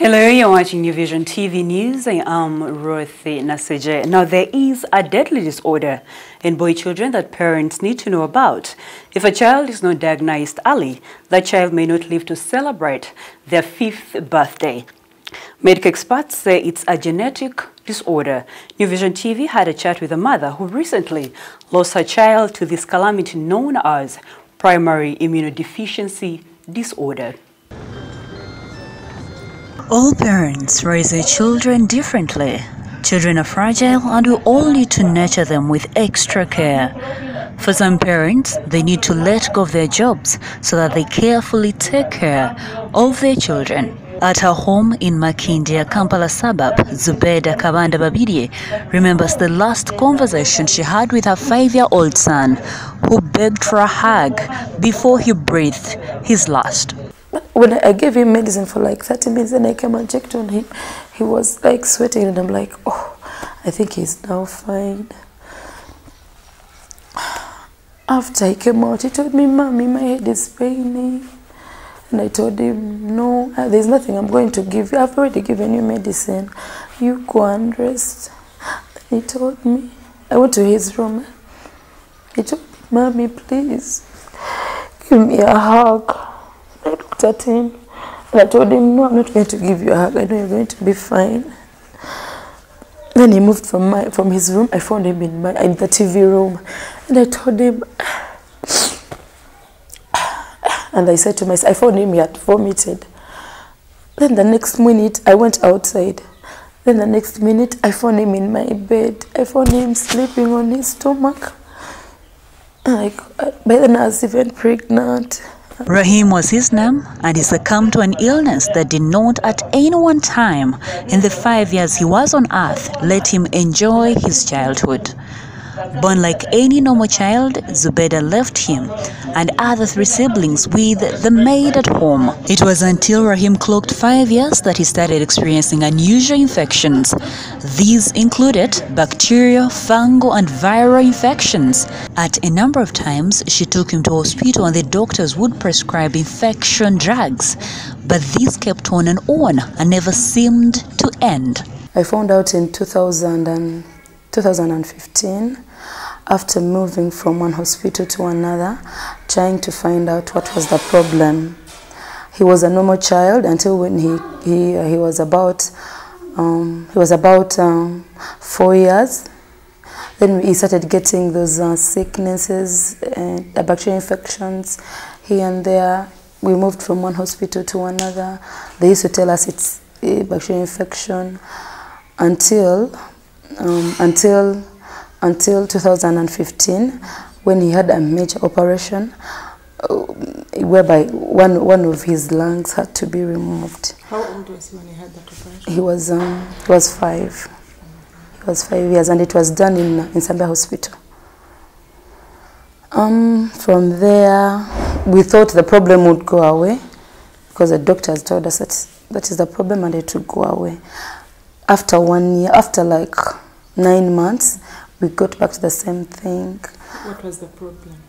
Hello, you're watching New Vision TV News. I am Ruthi Nasije. Now, there is a deadly disorder in boy children that parents need to know about. If a child is not diagnosed early, that child may not live to celebrate their 5th birthday. Medical experts say it's a genetic disorder. New Vision TV had a chat with a mother who recently lost her child to this calamity known as Primary Immunodeficiency Disorder. All parents raise their children differently. Children are fragile and we all need to nurture them with extra care. For some parents, they need to let go of their jobs so that they carefully take care of their children. At her home in Makindye, Kampala suburb, Zubeda Kabanda Babidye remembers the last conversation she had with her 5-year-old son, who begged for a hug before he breathed his last. When I gave him medicine for like 30 minutes and I came and checked on him, he was like sweating and I'm like, oh, I think he's now fine. After he came out, he told me, Mommy, my head is paining. And I told him, no, there's nothing I'm going to give you. I've already given you medicine. You go and rest. And he told me, I went to his room. He told me, Mommy, please, give me a hug. I looked at him and I told him, no, I'm not going to give you a hug. I know you're going to be fine. Then he moved from his room. I found him in the TV room. And I told him, and I said to myself, I found him, he had vomited. Then the next minute, I went outside. Then the next minute, I found him in my bed. I found him sleeping on his stomach. Like, by then I was even pregnant. Rahim was his name, and he succumbed to an illness that did not at any one time in the 5 years he was on earth let him enjoy his childhood. Born like any normal child, Zubeda left him and other 3 siblings with the maid at home. It was until Rahim clocked 5 years that he started experiencing unusual infections. These included bacterial, fungal and viral infections. At a number of times, she took him to hospital and the doctors would prescribe infection drugs. But these kept on and never seemed to end. I found out in 2015, after moving from one hospital to another, trying to find out what was the problem. He was a normal child until when he was about 4 years. Then he started getting those sicknesses and bacterial infections here and there. We moved from one hospital to another. They used to tell us it's a bacterial infection until 2015, when he had a major operation whereby one of his lungs had to be removed. How old was he when he had that operation? He was 5. He was 5 years, and it was done in Sambia Hospital. From there, we thought the problem would go away because the doctors told us that is the problem and it would go away. After 1 year, after like 9 months, we got back to the same thing. What was the problem?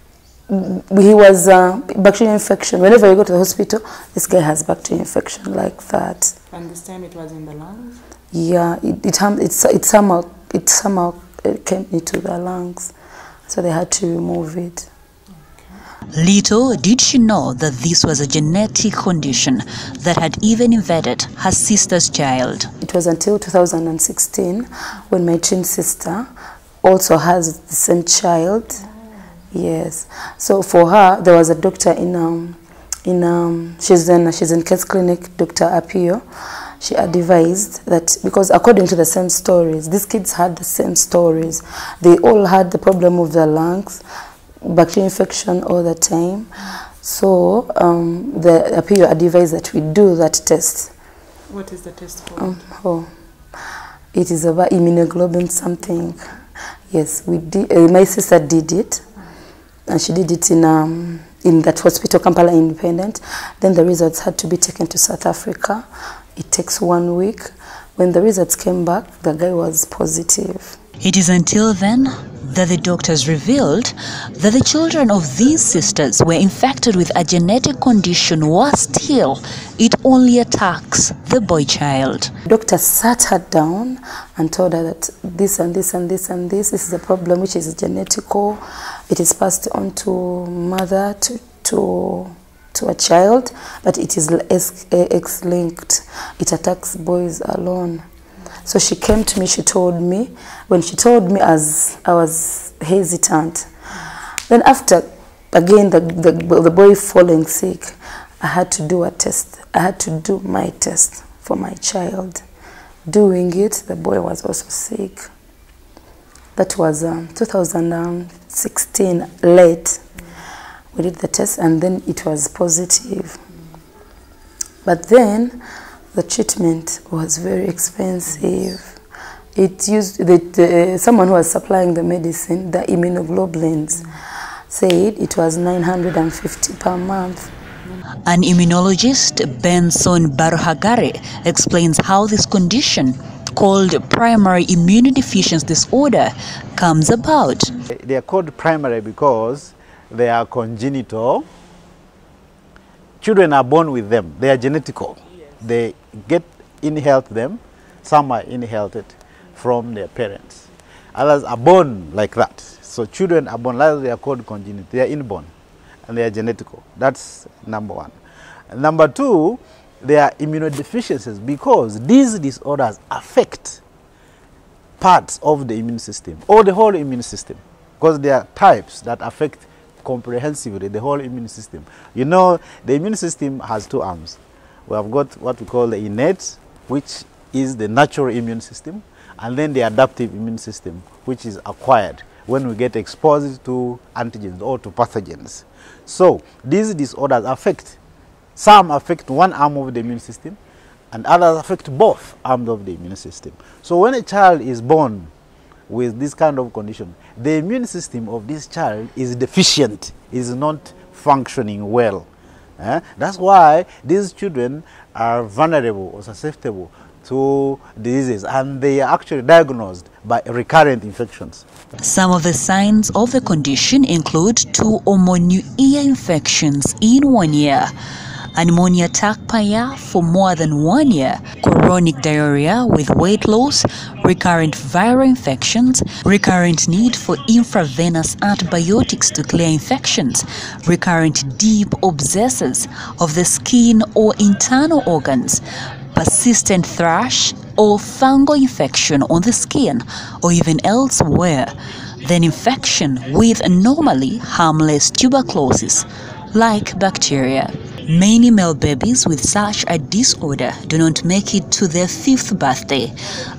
He was bacterial infection. Whenever you go to the hospital, this guy has bacterial infection like that. And this time it was in the lungs? Yeah, it somehow came into the lungs, so they had to remove it. Little did she know that this was a genetic condition that had even invaded her sister's child. It was until 2016 when my twin sister also has the same child. Yes. So for her, there was a doctor she's in case clinic, Dr. Apio. She advised that because according to the same stories, these kids had the same stories. They all had the problem of their lungs, bacterial infection all the time. So the Apio advised that we do that test. What is the test called? It is about immunoglobulin something. Yes, we did. My sister did it, and she did it in that hospital, Kampala Independent. Then the results had to be taken to South Africa. It takes 1 week. When the results came back, the guy was positive. It is until then that the doctors revealed that the children of these sisters were infected with a genetic condition worse still, it only attacks the boy child. Doctor sat her down and told her that this and this and this and this is a problem which is genetical. It is passed on to mother to a child, but it is X-linked. It attacks boys alone. So she came to me, she told me, when she told me, as I was hesitant. Then after, again, the boy falling sick, I had to do a test. I had to do my test for my child. Doing it, the boy was also sick. That was 2016, late. We did the test and then it was positive. But then the treatment was very expensive. It used someone who was supplying the medicine, the immunoglobulins, said it was 950 per month. An immunologist, Benson Baruhagare, explains how this condition, called Primary Immunodeficiency Disorder, comes about. They are called primary because they are congenital. Children are born with them. They are genetical. They get inherited them. Some are inherited from their parents. Others are born like that. So children are born, like they are called congenital. They are inborn and they are genetical. That's number one. And number two, they are immunodeficiencies because these disorders affect parts of the immune system or the whole immune system, because there are types that affect comprehensively the whole immune system. You know, the immune system has two arms. We have got what we call the innate, which is the natural immune system, and then the adaptive immune system, which is acquired when we get exposed to antigens or to pathogens. So these disorders affect, some affect one arm of the immune system and others affect both arms of the immune system. So when a child is born with this kind of condition, the immune system of this child is deficient, is not functioning well. That's why these children are vulnerable or susceptible to diseases, and they are actually diagnosed by recurrent infections. Some of the signs of the condition include 2 or more new ear infections in 1 year, a pneumonia attack per year for more than 1 year, chronic diarrhea with weight loss, recurrent viral infections, recurrent need for intravenous antibiotics to clear infections, recurrent deep abscesses of the skin or internal organs, persistent thrush or fungal infection on the skin or even elsewhere, then infection with normally harmless tuberculosis like bacteria. Many male babies with such a disorder do not make it to their 5th birthday,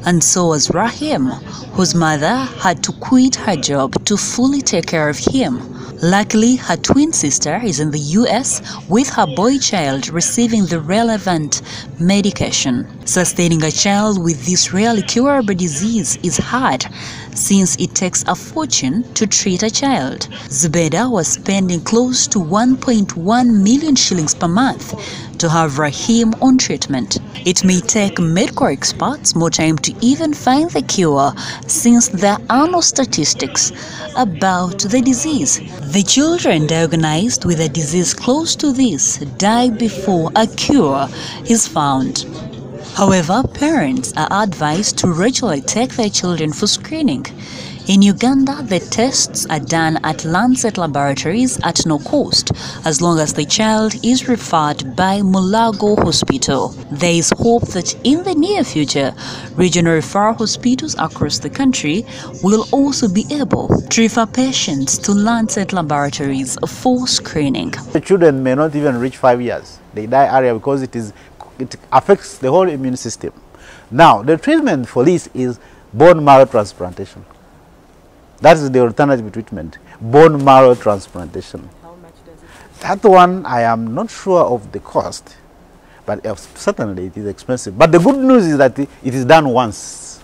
and so was Rahim, whose mother had to quit her job to fully take care of him. Luckily, her twin sister is in the US with her boy child receiving the relevant medication. Sustaining a child with this rarely curable disease is hard, since it takes a fortune to treat a child. Zubeda was spending close to 1.1 million shillings per month to have Rahim on treatment. It may take medical experts more time to even find the cure, since there are no statistics about the disease. The children diagnosed with a disease close to this die before a cure is found. However, parents are advised to regularly take their children for screening. In Uganda, the tests are done at Lancet laboratories at no cost, as long as the child is referred by Mulago Hospital. There is hope that in the near future, regional referral hospitals across the country will also be able to refer patients to Lancet laboratories for screening. The children may not even reach 5 years. They die earlier because it affects the whole immune system. Now, the treatment for this is bone marrow transplantation. That is the alternative treatment, bone marrow transplantation. How much does it cost? That one, I am not sure of the cost, but certainly it is expensive. But the good news is that it is done once.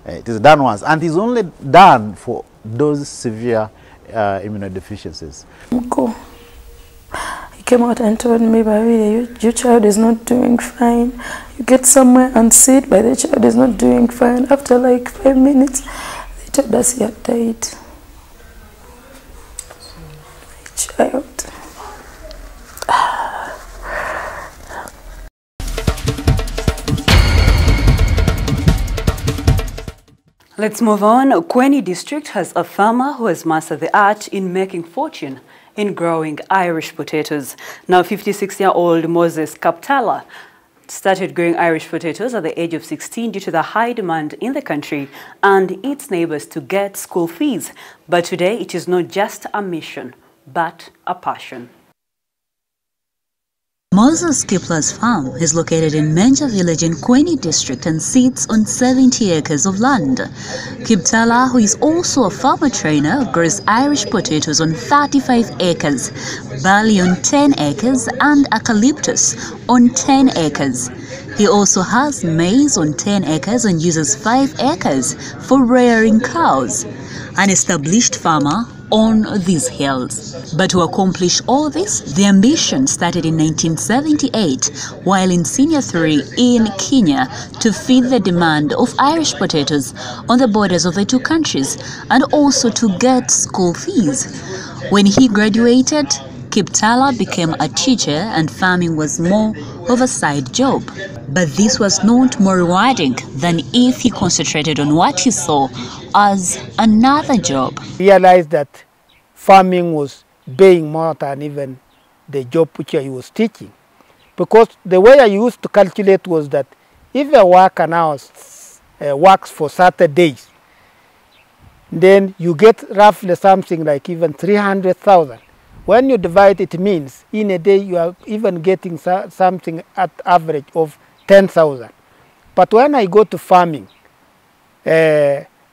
It is done once, and it is only done for those severe immunodeficiencies. came out and told me, Baby, your child is not doing fine. You get somewhere and sit, but the child is not doing fine. After like 5 minutes, they told us he had died. My child. Let's move on. Kweni district has a farmer who has mastered the art in making fortune in growing Irish potatoes. Now 56-year-old Moses Kaptala started growing Irish potatoes at the age of 16 due to the high demand in the country and its neighbors to get school fees. But today it is not just a mission, but a passion. Moses Kipler's farm is located in Menja village in Kweni district and sits on 70 acres of land. Kiptala, who is also a farmer trainer, grows Irish potatoes on 35 acres, barley on 10 acres and eucalyptus on 10 acres. He also has maize on 10 acres and uses 5 acres for rearing cows. An established farmer on these hills. But to accomplish all this, the ambition started in 1978 while in Senior 3 in Kenya to feed the demand of Irish potatoes on the borders of the two countries and also to get school fees. When he graduated, Kiptala became a teacher and farming was more of a side job. But this was not more rewarding than if he concentrated on what he saw as another job. Realized that farming was paying more than even the job which I was teaching. Because the way I used to calculate was that if a worker now works for Saturdays, then you get roughly something like even 300,000. When you divide it, means in a day you are even getting something at average of 10,000. But when I go to farming,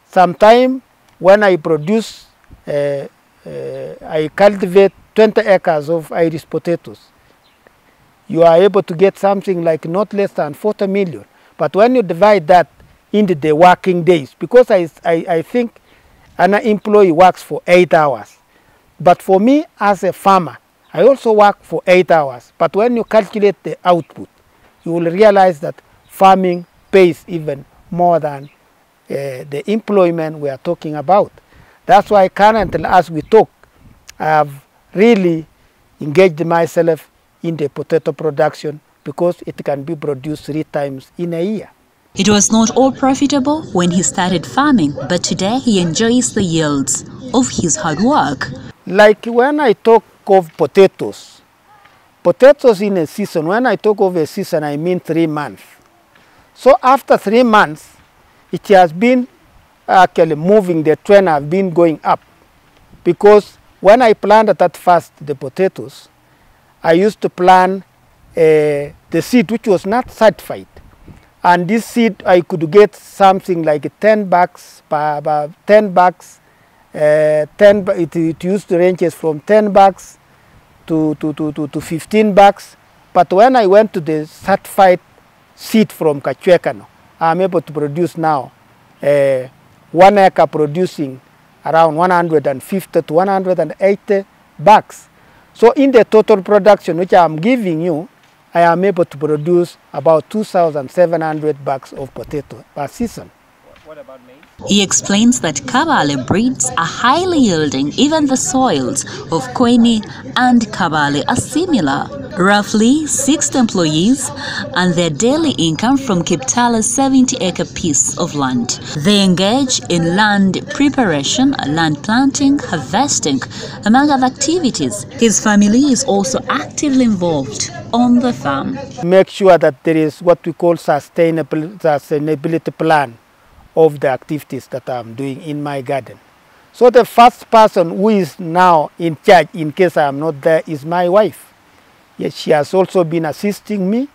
sometime when I produce, I cultivate 20 acres of Irish potatoes, you are able to get something like not less than 40 million. But when you divide that into the working days, because I think an employee works for 8 hours. But for me as a farmer, I also work for 8 hours. But when you calculate the output, you will realize that farming pays even more than the employment we are talking about. That's why currently, as we talk, I have really engaged myself in the potato production because it can be produced 3 times in a year. It was not all profitable when he started farming, but today he enjoys the yields of his hard work. Like when I talk of potatoes in a season, when I talk of a season, I mean 3 months. So after 3 months, it has been actually moving, the trend has been going up. Because when I planted at first the potatoes, I used to plant the seed which was not certified. And this seed I could get something like 10 bucks per 10 bucks. It used to ranges from 10 bucks to 15 bucks. But when I went to the certified seed from Kachwekano, I'm able to produce now 1 acre producing around 150 to 180 bucks. So in the total production which I'm giving you, I am able to produce about 2,700 bucks of potato per season. What about maize? He explains that Kabale breeds are highly yielding. Even the soils of Kweni and Kabale are similar. Roughly 60 employees and their daily income from Kiptala's 70-acre piece of land. They engage in land preparation, land planting, harvesting, among other activities. His family is also actively involved on the farm. Make sure that there is what we call sustainability plan of the activities that I'm doing in my garden. So the first person who is now in charge, in case I am not there, is my wife. Yes, she has also been assisting me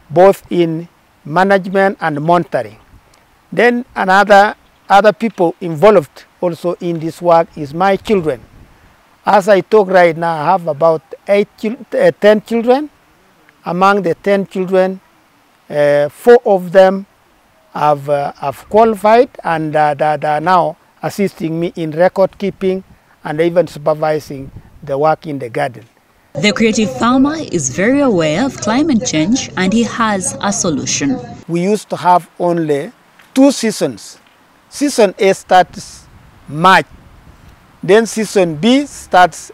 both in management and monitoring. Then other people involved also in this work is my children. As I talk right now, I have about 10 children. Among the 10 children, 4 of them have qualified and they are now assisting me in record keeping and even supervising the work in the garden. The creative farmer is very aware of climate change and he has a solution. We used to have only 2 seasons. Season A starts March, then season B starts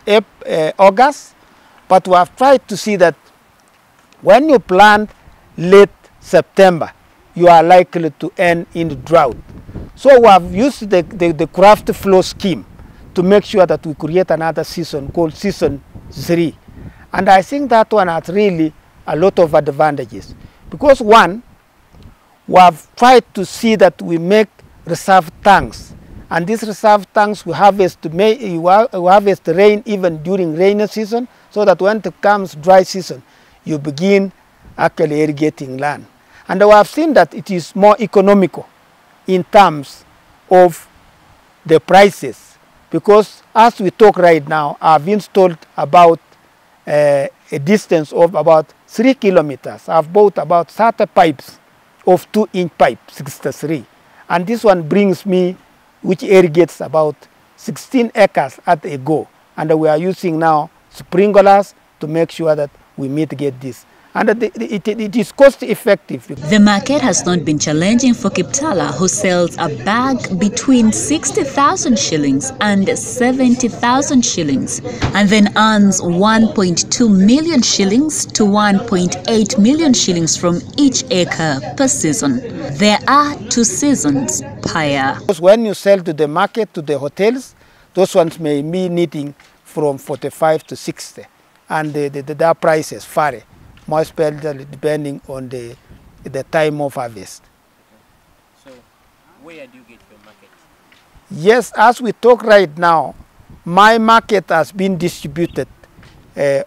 August, but we have tried to see that when you plant late September, you are likely to end in drought. So we have used the craft flow scheme to make sure that we create another season called season 3. And I think that one has really a lot of advantages. Because one, we have tried to see that we make reserve tanks. And these reserve tanks we harvest rain even during rainy season, so that when it comes dry season, you begin actually irrigating land. And we have seen that it is more economical in terms of the prices, because as we talk right now, I've installed about a distance of about 3 kilometers. I've bought about 30 pipes of 2-inch pipe, 63. And this one brings me, which irrigates about 16 acres at a go. And we are using now sprinklers to make sure that we mitigate this. And it is cost effective. The market has not been challenging for Kiptala, who sells a bag between 60,000 shillings and 70,000 shillings, and then earns 1.2 million shillings to 1.8 million shillings from each acre per season. There are 2 seasons per year. Because when you sell to the market, to the hotels, those ones may be needing from 45 to 60, and their prices vary, more especially depending on the time of harvest. So, where do you get your market? Yes, as we talk right now, my market has been distributed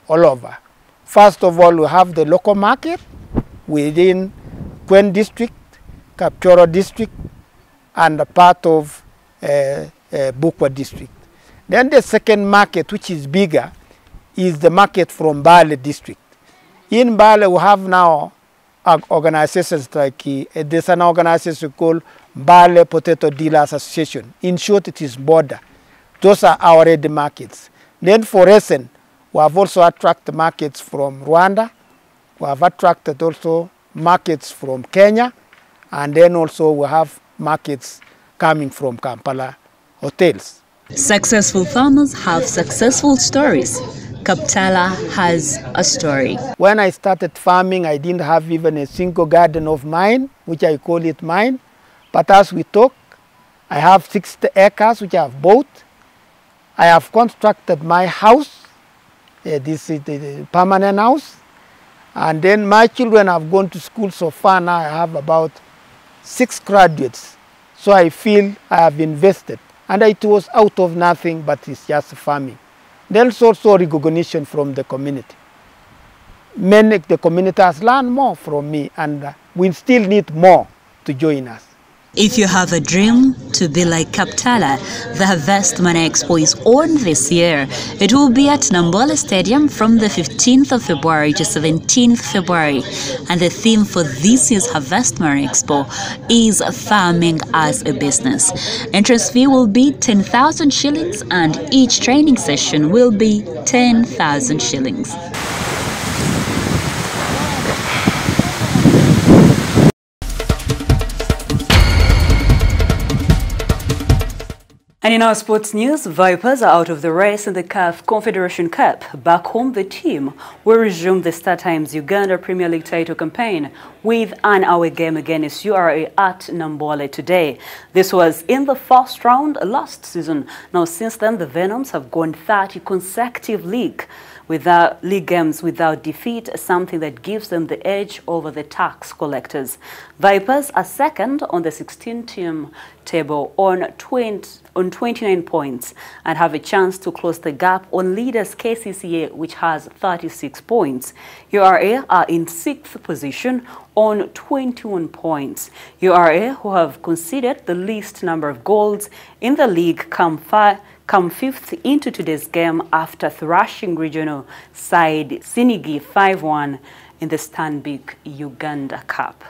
all over. First of all, we have the local market within Kwen district, Kapchoro district, and a part of Bukwa district. Then the second market, which is bigger, is the market from Bale district. In Bale, we have now organizations like, there's an organization called Bale Potato Dealers Association. In short, it is border. Those are our ready markets. Then for recent, we have also attracted markets from Rwanda. We have attracted also markets from Kenya. And then also we have markets coming from Kampala hotels. Successful farmers have successful stories. Kaptala has a story. When I started farming, I didn't have even a single garden of mine, which I call it mine. But as we talk, I have 60 acres which I have bought. I have constructed my house. This is the permanent house. And then my children have gone to school so far. Now I have about 6 graduates. So I feel I have invested. And it was out of nothing, but it's just farming. There's also recognition from the community. The community has learned more from me, and we still need more to join us. If you have a dream to be like Kaptala, the Harvest Money Expo is on this year. It will be at Nambola Stadium from the 15th of February to 17th February. And the theme for this year's Harvest Money Expo is farming as a business. Entrance fee will be 10,000 shillings and each training session will be 10,000 shillings. And in our sports news, Vipers are out of the race in the CAF Confederation Cup. Back home, the team will resume the Star Times Uganda Premier League title campaign with an away game against URA at Nambola today. This was in the first round last season. Now, since then, the Venoms have gone 30 consecutive league games without defeat, something that gives them the edge over the tax collectors. Vipers are second on the 16-team table on 29 points and have a chance to close the gap on leaders KCCA, which has 36 points. URA are in 6th position on 21 points. URA, who have conceded the least number of goals in the league, come 5th into today's game after thrashing regional side Sinigi 5-1 in the Stanbic Uganda Cup.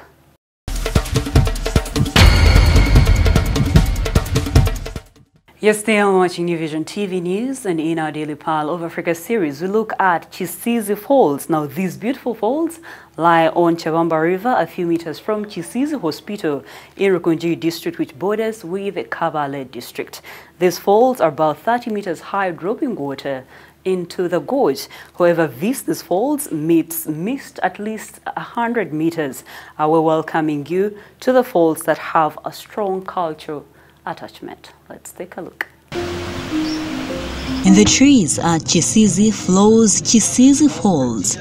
Yes, stay on watching New Vision TV News, and in our Daily Pearl of Africa series, we look at Chisizi Falls. Now, these beautiful falls lie on Chabamba River, a few meters from Chisizi Hospital in Rukunji district, which borders with Kabale district. These falls are about 30 meters high, dropping water into the gorge. Whoever visits these falls missed at least 100 meters. We're welcoming you to the falls that have a strong cultural attachment. Let's take a look. In the trees at Chisizi flows Chisizi Falls.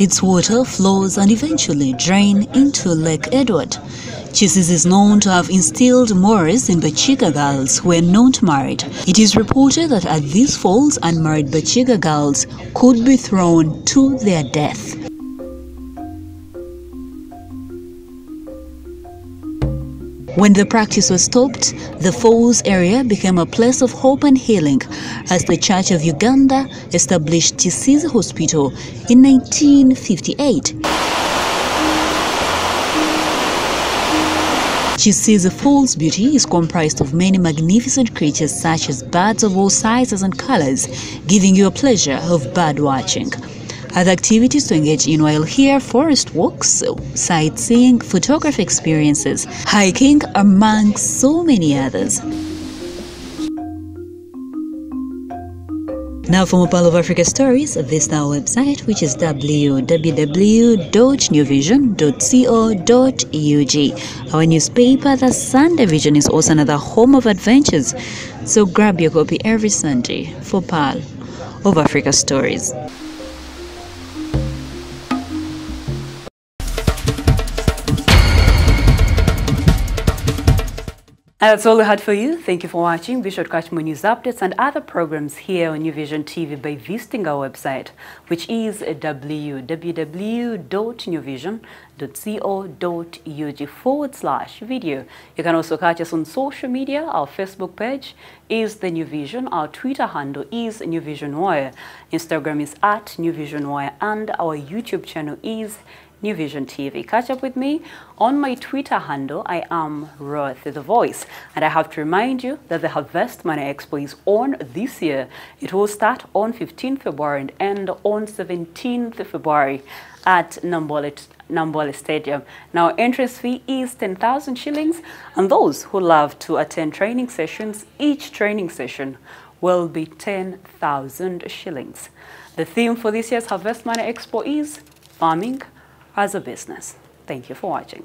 Its water flows and eventually drain into Lake Edward. Chisizi is known to have instilled Moors in Bachiga girls who were not married. It is reported that at these falls, unmarried Bachiga girls could be thrown to their death. When the practice was stopped, the falls area became a place of hope and healing as the Church of Uganda established Chisizi Hospital in 1958. Chisizi Falls' beauty is comprised of many magnificent creatures such as birds of all sizes and colors, giving you a pleasure of bird watching. Other activities to engage in while here: forest walks, sightseeing, photography experiences, hiking, among so many others. Now for more Pearl of Africa stories, visit our website, which is www.newvision.co.ug. Our newspaper, The Sunday Vision, is also another home of adventures, so grab your copy every Sunday for Pearl of Africa stories. And that's all we had for you. Thank you for watching. Be sure to catch more news updates and other programs here on New Vision TV by visiting our website, which is www.newvision.co.ug/video. You can also catch us on social media. Our Facebook page is The New Vision. Our Twitter handle is New Vision Wire. Instagram is @NewVisionWire, and our YouTube channel is New Vision TV. Catch up with me on my Twitter handle. I am Ruth the Voice, and I have to remind you that the Harvest Money Expo is on this year. It will start on 15th February and end on 17th February at Nambole Stadium. Now, entrance fee is 10,000 shillings, and those who love to attend training sessions, each training session will be 10,000 shillings. The theme for this year's Harvest Money Expo is farming as a business. Thank you for watching.